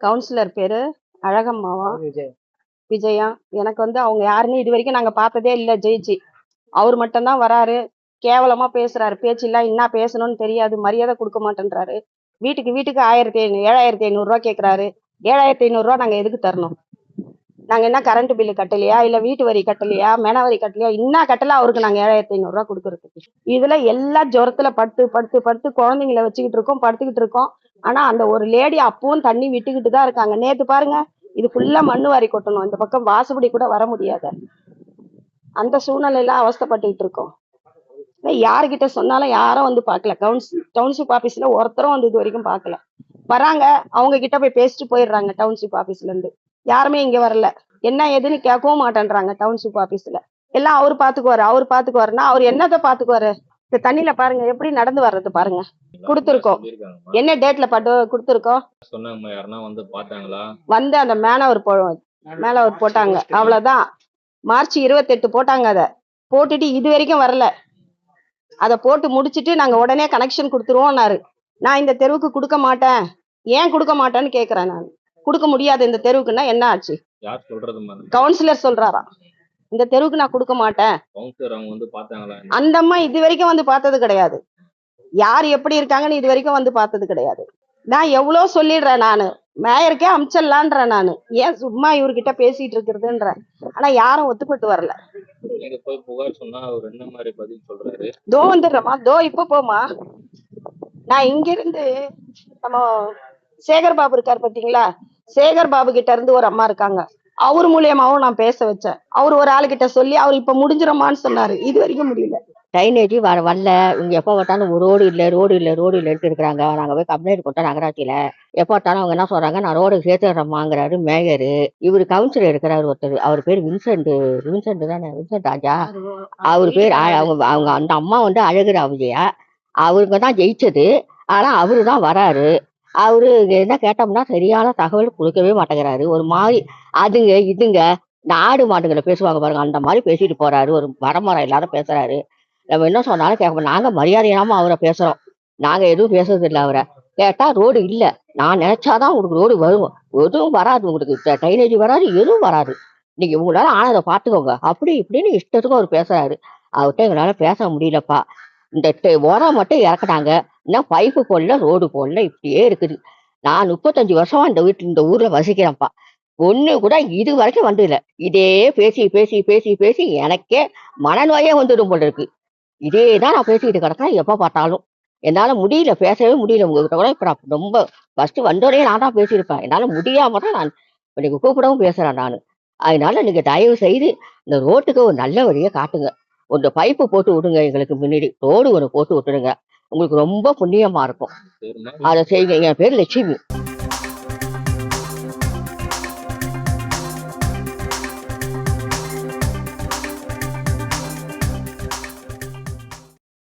Councillor பேரு அழகம்மாவா விஜயா. எனக்கு அவங்க யாருன்னு இது வரைக்கும் நாங்க பார்த்ததே இல்லை. ஜெயிச்சு அவர் மட்டும்தான் வராரு. கேவலமா பேசுறாரு. பேச்சு இல்ல, என்ன பேசணும்னு தெரியாது. மரியாதை கொடுக்க மாட்டேன்றாரு. வீட்டுக்கு வீட்டுக்கு 7,500 ரூபா கேட்கறாரு. 7,500 ரூபா நாங்க எதுக்கு தரணும்? நாங்க என்ன கரண்ட் பில்லு கட்டலையா, இல்ல வீட்டு வரி கட்டலையா, மென வரி கட்டலையா? என்ன கட்டல அவருக்கு நாங்க 7,500 ரூபா கொடுக்கறதுக்கு? இதுல எல்லா ஜுரத்துல படுத்து படுத்து படுத்து குழந்தைங்களை வச்சுக்கிட்டு இருக்கோம், படுத்துக்கிட்டு இருக்கோம். ஆனா அந்த ஒரு லேடி அப்பவும் தண்ணி விட்டுக்கிட்டு தான் இருக்காங்க. நேத்து பாருங்க, இது ஃபுல்லா மண்ணு வாரி கொட்டணும். இந்த பக்கம் வாசப்படி கூட வர முடியாத அந்த சூழ்நிலையில அவஸ்தைப்பட்டுக்கிட்டு இருக்கோம். யாருக்கிட்ட சொன்னாலும் யாரும் வந்து பார்க்கல. டவுன்ஷிப் ஆபீஸ்ல ஒருத்தரும் வந்து இது வரைக்கும் பார்க்கல. வராங்க, அவங்க கிட்ட போய் பேசிட்டு போயிடுறாங்க. டவுன்ஷிப் ஆபீஸ்ல இருந்து யாருமே இங்க வரல. என்ன ஏதுன்னு கேட்கவும் மாட்டேன்றாங்க. டவுன்ஷிப் ஆபீஸ்ல எல்லாம் அவர் பாத்துக்குவாருன்னா அவர் என்னத்தை பாத்துக்குவாரு? இந்த தண்ணியில பாருங்க எப்படி நடந்து வர்றது பாருங்க. கொடுத்துருக்கோம். என்ன டேட்ல கொடுத்துருக்கோம்? வந்து அந்த மேனவர் போட்டாங்க, அவ்வளவுதான். மார்ச் 28 போட்டாங்க. அதை போட்டுட்டு இது வரைக்கும் வரல. அதை போட்டு முடிச்சுட்டு நாங்க உடனே கனெக்ஷன் கொடுத்துருவோம்னாரு. நான் இந்த தெருவுக்கு கொடுக்க மாட்டேன். ஏன் கொடுக்க மாட்டேன்னு கேக்குறேன். நான் கொடுக்க முடியாது இந்த தெருவுக்குன்னா என்ன ஆச்சு? கவுன்சிலர் சொல்றாராம், இந்த தெருவுக்கு நான் கொடுக்க மாட்டேன். அந்த அம்மா இது வரைக்கும் வந்து பார்த்தது கிடையாது. யார் எப்படி இருக்காங்கன்னு இது வரைக்கும் வந்து பார்த்தது கிடையாது. நான் எவ்வளவு சொல்லிடுறேன். நானு மேயருக்கே அமிச்சிடலான்றேன். நானு ஏன் சும்மா இவர்கிட்ட பேசிட்டு இருக்கிறதுன்றேன். ஆனா யாரும் ஒத்துப்பட்டு வரல. தோ வந்துடுறேம்மா, தோ இப்ப போமா. நான் இங்க இருந்து நம்ம சேகர் பாபு இருக்காரு பாத்தீங்களா, சேகர் பாபு கிட்ட இருந்து ஒரு அம்மா இருக்காங்க. அவர் மூலியமாவும் நான் பேச வச்சேன். அவர் ஒரு ஆளுகிட்ட சொல்லி அவர் இப்ப முடிஞ்சிரமான்னு சொன்னாரு. இது வரைக்கும் முடியல. ட்ரைனேஜ் வரல. இங்க எப்போ பார்த்தாலும் ரோடு இல்லைன்னு இருக்கிறாங்க. நாங்க போய் கம்ப்ளைண்ட் கொடுத்தோம் நகராட்சியில. எப்போ பார்த்தாலும் அவங்க என்ன சொல்றாங்க, நான் ரோடு சேர்த்துறேம்மாங்கிறாரு மேயரு. இவரு கவுன்சிலர் இருக்கிறாரு ஒருத்தர், அவர் பேர் வின்சென்ட் தானே, வின்சென்ட் ராஜா. அவர் பேர் அவங்க அந்த அம்மா வந்து அழகுற விஜயா. அவருங்க தான் ஜெயிச்சது. ஆனா அவரு தான் வராரு. அவரு என்ன கேட்டோம்னா சரியான தகவல் கொடுக்கவே மாட்டேங்கிறாரு. ஒரு மாதிரி அதுங்க இதுங்க நாடு மாட்டுகளை பேசுவாங்க பாருங்க, அந்த மாதிரி பேசிட்டு போறாரு. ஒரு வரமுறை இல்லாத பேசுறாரு. நம்ம என்ன சொன்னாலும் கேட்க, நாங்க மரியாதை இல்லாம அவரை பேசுறோம். நாங்க எதுவும் பேசுறது இல்லை. அவரை கேட்டா ரோடு இல்ல, நான் நினைச்சாதான் உங்களுக்கு ரோடு வரும், எதுவும் வராது, உங்களுக்கு ட்ரைனேஜ் வராது, எதுவும் வராது, நீங்க உங்களால ஆனதை பாத்துக்கோங்க அப்படி இப்படின்னு இஷ்டத்துக்கும் அவர் பேசுறாரு. அவர்கிட்ட எங்களால பேச முடியலப்பா. இந்த உரம் மட்டும் இறக்குனாங்க, இன்னும் பைப்பு போடல, ரோடு போடல, இப்படியே இருக்குது. நான் 35 வருஷமா இந்த ஊர்ல வசிக்கிறேன்ப்பா. ஒண்ணு கூட இது வரைக்கும் வந்ததில்ல. இதே பேசி பேசி பேசி பேசி எனக்கே மனநோயே வந்துடும் போல இருக்கு. இதேதான் நான் பேசிக்கிட்டு கிடக்கிறேன் எப்ப பார்த்தாலும். என்னால முடியல, பேசவே முடியல. உங்ககிட்ட கூட இப்ப நான் ரொம்ப ஃபர்ஸ்ட் வந்தோடனே நான் தான் பேசியிருப்பேன். என்னால முடியாம தான் நான் இன்னைக்கு கூப்பிடவும் பேசுறேன் நானு. அதனால நீங்க தயவு செய்து இந்த ரோட்டுக்கு ஒரு நல்ல வழியை காட்டுங்க. ஒரு பைப்பு போட்டு விடுங்க, எங்களுக்கு முன்னாடி ரோடு ஒன்று போட்டு விட்டுடுங்க. உங்களுக்கு ரொம்ப புண்ணியமா இருக்கும். அதை செய்யுங்க. என் பேர் லட்சுமி.